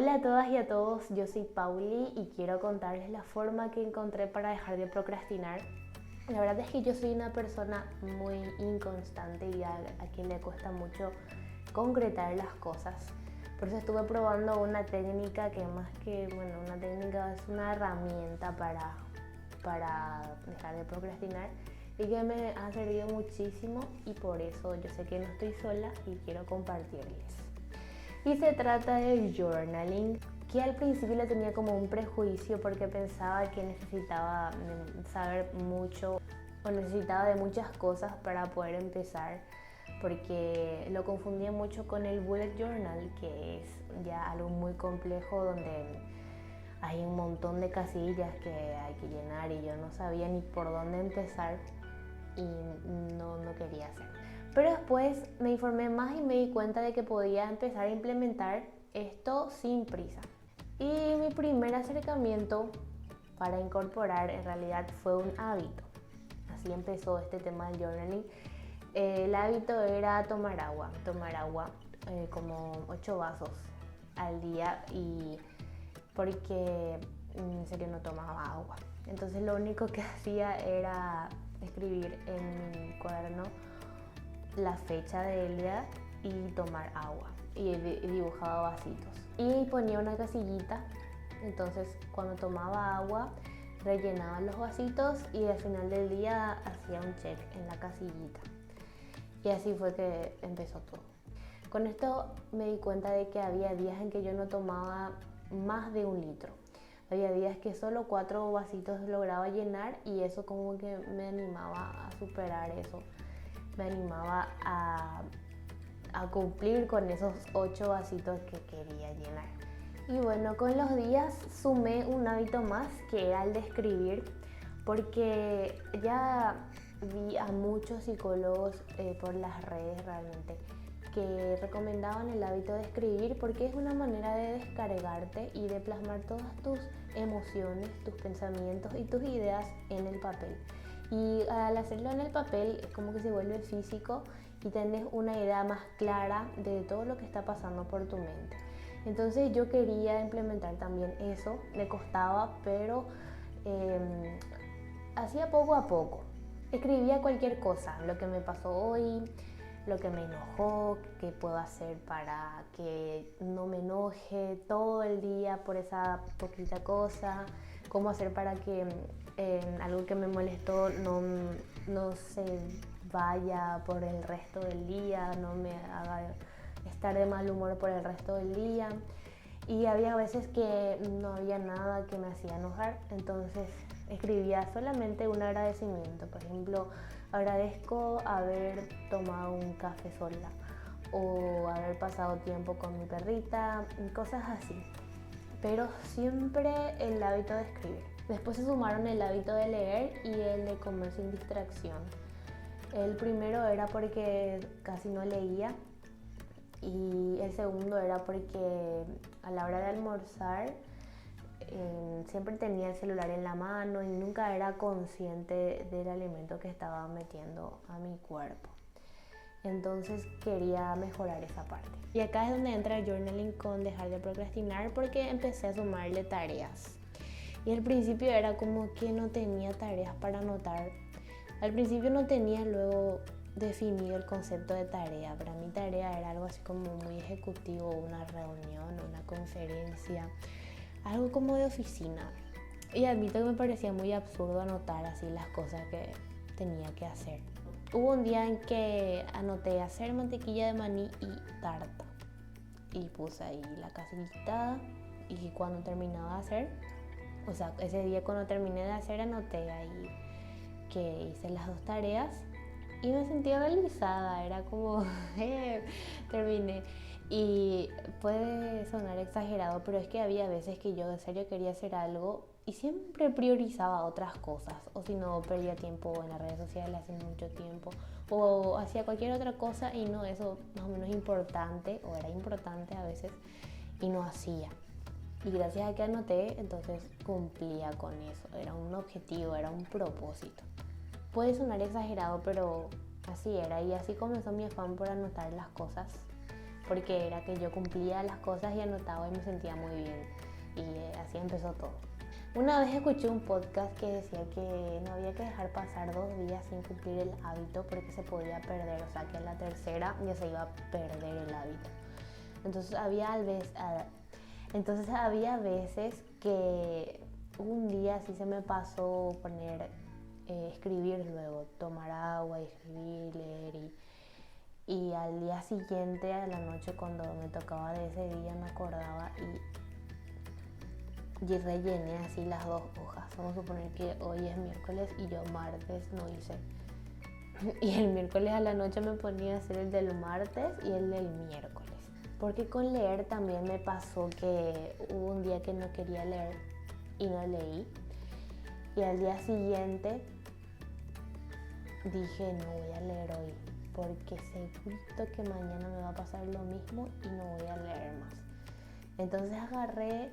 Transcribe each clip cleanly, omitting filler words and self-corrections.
Hola a todas y a todos, yo soy Pauli y quiero contarles la forma que encontré para dejar de procrastinar. La verdad es que yo soy una persona muy inconstante y a quien le cuesta mucho concretar las cosas. Por eso estuve probando una técnica que más que, una técnica es una herramienta para dejar de procrastinar y que me ha servido muchísimo y por eso yo sé que no estoy sola y quiero compartirles. Y se trata del journaling, que al principio le tenía como un prejuicio porque pensaba que necesitaba saber mucho o necesitaba de muchas cosas para poder empezar, porque lo confundía mucho con el bullet journal, que es ya algo muy complejo donde hay un montón de casillas que hay que llenar y yo no sabía ni por dónde empezar y no quería hacer. Pero después me informé más y me di cuenta de que podía empezar a implementar esto sin prisa. Y mi primer acercamiento para incorporar en realidad fue un hábito. Así empezó este tema del journaling. El hábito era tomar agua como 8 vasos al día, y porque en serio no tomaba agua. Entonces lo único que hacía era escribir en mi cuaderno la fecha del día y tomar agua, y dibujaba vasitos y ponía una casillita. Entonces cuando tomaba agua rellenaba los vasitos y al final del día hacía un check en la casillita, y así fue que empezó todo. Con esto me di cuenta de que había días en que yo no tomaba más de 1 litro. Había días que solo 4 vasitos lograba llenar y eso como que me animaba a superar eso. Me animaba a cumplir con esos 8 vasitos que quería llenar. Y bueno, con los días sumé un hábito más, que era el de escribir, porque ya vi a muchos psicólogos por las redes realmente que recomendaban el hábito de escribir porque es una manera de descargarte y de plasmar todas tus emociones, tus pensamientos y tus ideas en el papel. Y al hacerlo en el papel es como que se vuelve físico y tenés una idea más clara de todo lo que está pasando por tu mente. Entonces yo quería implementar también eso, me costaba, pero hacía poco a poco. Escribía cualquier cosa, lo que me pasó hoy, lo que me enojó, qué puedo hacer para que no me enoje todo el día por esa poquita cosa, cómo hacer para que algo que me molestó no se vaya por el resto del día, no me haga estar de mal humor por el resto del día. Y había veces que no había nada que me hacía enojar, entonces escribía solamente un agradecimiento. Por ejemplo, agradezco haber tomado un café sola o haber pasado tiempo con mi perrita, cosas así. Pero siempre el hábito de escribir. Después se sumaron el hábito de leer y el de comer sin distracción. El primero era porque casi no leía y el segundo era porque a la hora de almorzar siempre tenía el celular en la mano y nunca era consciente del alimento que estaba metiendo a mi cuerpo. Entonces quería mejorar esa parte. Y acá es donde entra el journaling con dejar de procrastinar, porque empecé a sumarle tareas. Y al principio era como que no tenía tareas para anotar. Al principio no tenía luego definido el concepto de tarea. Para mí tarea era algo así como muy ejecutivo, una reunión, una conferencia, algo como de oficina. Y admito que me parecía muy absurdo anotar así las cosas que tenía que hacer. Hubo un día en que anoté hacer mantequilla de maní y tarta y puse ahí la casillita, y cuando terminaba de hacer, o sea, ese día cuando terminé de hacer anoté ahí que hice las 2 tareas y me sentía realizada, era como terminé. Y puede sonar exagerado, pero es que había veces que yo en serio quería hacer algo y siempre priorizaba otras cosas, o si no perdía tiempo en las redes sociales hace mucho tiempo, o hacía cualquier otra cosa y no eso más o menos importante, o era importante a veces, y no hacía. Y gracias a que anoté, entonces cumplía con eso, era un objetivo, era un propósito. Puede sonar exagerado, pero así era, y así comenzó mi afán por anotar las cosas, porque era que yo cumplía las cosas y anotaba y me sentía muy bien. Y así empezó todo. Una vez escuché un podcast que decía que no había que dejar pasar 2 días sin cumplir el hábito porque se podía perder, o sea que a la tercera ya se iba a perder el hábito. Entonces había veces que un día sí se me pasó poner, escribir luego, tomar agua, escribir, leer y al día siguiente, a la noche cuando me tocaba de ese día me acordaba y rellené así las 2 hojas. Vamos a suponer que hoy es miércoles y yo martes no hice. Y el miércoles a la noche me ponía a hacer el del martes y el del miércoles. Porque con leer también me pasó que hubo un día que no quería leer y no leí. Y al día siguiente dije, no voy a leer hoy, porque seguro que mañana me va a pasar lo mismo y no voy a leer más. Entonces agarré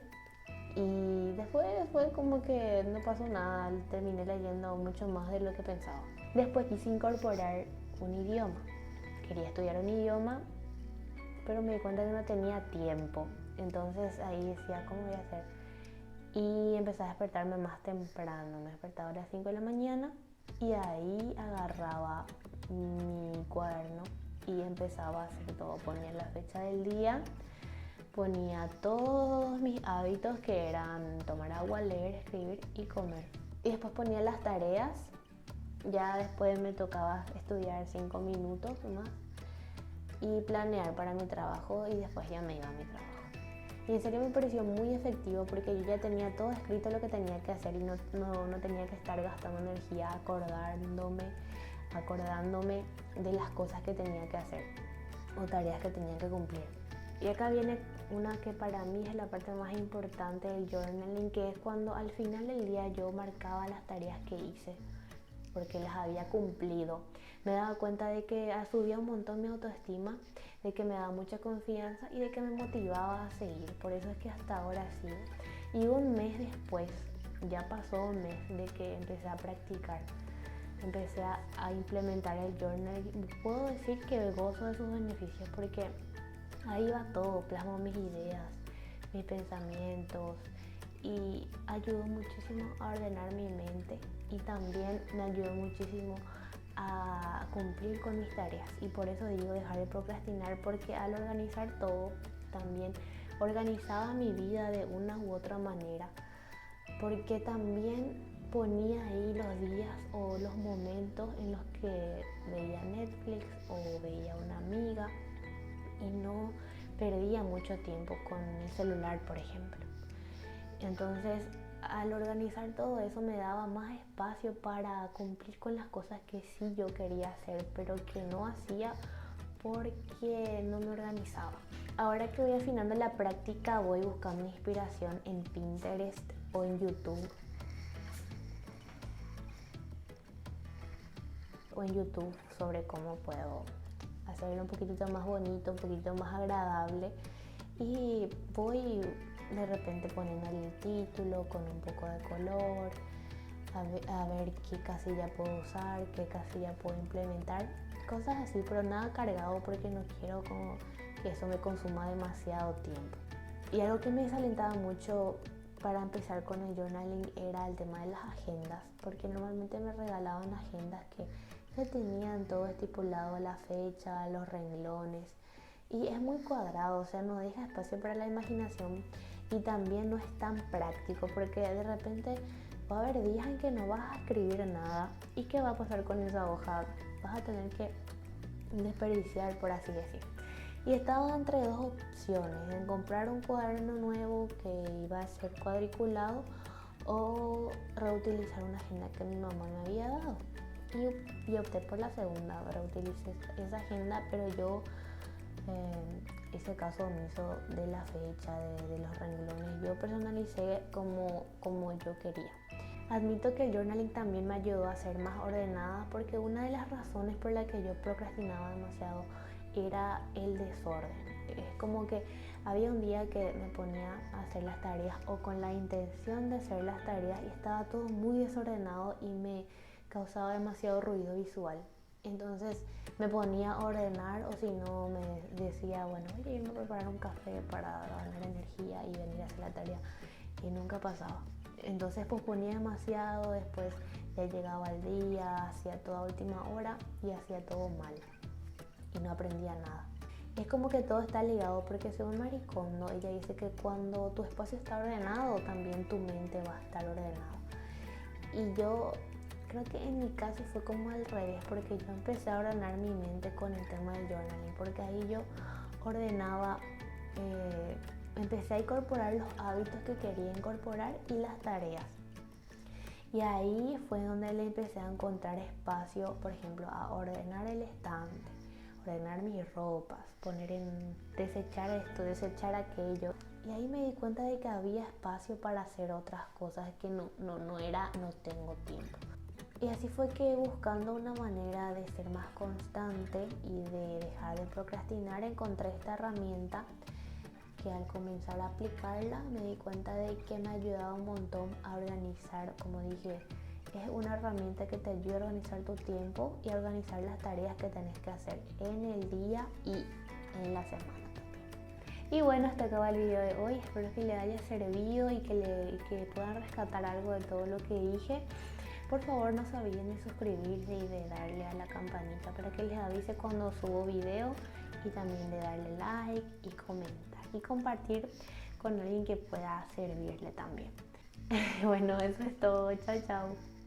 y después fue como que no pasó nada, terminé leyendo mucho más de lo que pensaba. Después quise incorporar un idioma. Quería estudiar un idioma, pero me di cuenta que no tenía tiempo. Entonces ahí decía, ¿cómo voy a hacer? Y empecé a despertarme más temprano. Me despertaba a las 5 de la mañana y ahí agarraba mi cuaderno y empezaba a hacer todo. Ponía la fecha del día, ponía todos mis hábitos que eran tomar agua, leer, escribir y comer. Y después ponía las tareas. Ya después me tocaba estudiar 5 minutos más y planear para mi trabajo y después ya me iba a mi trabajo. Y en serio me pareció muy efectivo porque yo ya tenía todo escrito lo que tenía que hacer y no tenía que estar gastando energía acordándome de las cosas que tenía que hacer o tareas que tenía que cumplir. Y acá viene una que para mí es la parte más importante del journaling, que es cuando al final del día yo marcaba las tareas que hice porque las había cumplido. Me daba cuenta de que subía un montón mi autoestima, de que me daba mucha confianza y de que me motivaba a seguir. Por eso es que hasta ahora sigo. Y un mes después, ya pasó un mes de que empecé a practicar, empecé a implementar el journaling. Puedo decir que gozo de sus beneficios porque ahí va todo, plasmo mis ideas, mis pensamientos y ayudó muchísimo a ordenar mi mente y también me ayudó muchísimo a cumplir con mis tareas. Y por eso digo dejar de procrastinar, porque al organizar todo también organizaba mi vida de una u otra manera, porque también ponía ahí los días o los momentos en los que veía Netflix o veía una amiga y no perdía mucho tiempo con el celular, por ejemplo. Entonces, al organizar todo eso me daba más espacio para cumplir con las cosas que sí yo quería hacer, pero que no hacía porque no me organizaba. Ahora que voy afinando la práctica, voy buscando inspiración en Pinterest o en YouTube. Sobre cómo puedo hacerlo un poquitito más bonito, un poquito más agradable, y voy de repente poniendo el título con un poco de color, a ver qué casilla puedo usar, qué casilla puedo implementar, cosas así, pero nada cargado porque no quiero como que eso me consuma demasiado tiempo. Y algo que me desalentaba mucho para empezar con el journaling era el tema de las agendas, porque normalmente me regalaban agendas que tenían todo estipulado, la fecha, los renglones, y es muy cuadrado, o sea, no deja espacio para la imaginación y también no es tan práctico porque de repente va a haber días en que no vas a escribir nada y ¿qué va a pasar con esa hoja? Vas a tener que desperdiciar, por así decir. Y estaba entre 2 opciones, en comprar un cuaderno nuevo que iba a ser cuadriculado o reutilizar una agenda que mi mamá me había dado. Y opté por la segunda, reutilicé esa agenda, pero yo hice caso omiso de la fecha, de los renglones. Yo personalicé como yo quería. Admito que el journaling también me ayudó a ser más ordenada, porque una de las razones por la que yo procrastinaba demasiado era el desorden. Es como que había un día que me ponía a hacer las tareas o con la intención de hacer las tareas y estaba todo muy desordenado y me causaba demasiado ruido visual. Entonces me ponía a ordenar o si no me decía, bueno, voy a irme a preparar un café para ganar energía y venir a hacer la tarea. Y nunca pasaba. Entonces posponía demasiado, después ya llegaba el día, hacía toda última hora y hacía todo mal. Y no aprendía nada. Es como que todo está ligado porque según Marie Kondo, ella dice que cuando tu espacio está ordenado, también tu mente va a estar ordenada. Y yo creo que en mi caso fue como al revés, porque yo empecé a ordenar mi mente con el tema del journaling, porque ahí yo ordenaba, empecé a incorporar los hábitos que quería incorporar y las tareas. Y ahí fue donde le empecé a encontrar espacio, por ejemplo, a ordenar el estante, ordenar mis ropas, desechar esto, desechar aquello. Y ahí me di cuenta de que había espacio para hacer otras cosas que no tengo tiempo. Y así fue que buscando una manera de ser más constante y de dejar de procrastinar, encontré esta herramienta que al comenzar a aplicarla me di cuenta de que me ayudaba un montón a organizar, como dije, es una herramienta que te ayuda a organizar tu tiempo y a organizar las tareas que tenés que hacer en el día y en la semana también. Y bueno, hasta acá va el video de hoy, espero que le haya servido y que puedan rescatar algo de todo lo que dije. Por favor, no se olviden de suscribirse y de darle a la campanita para que les avise cuando subo video, y también de darle like y comentar y compartir con alguien que pueda servirle también. Bueno, eso es todo. Chao, chao.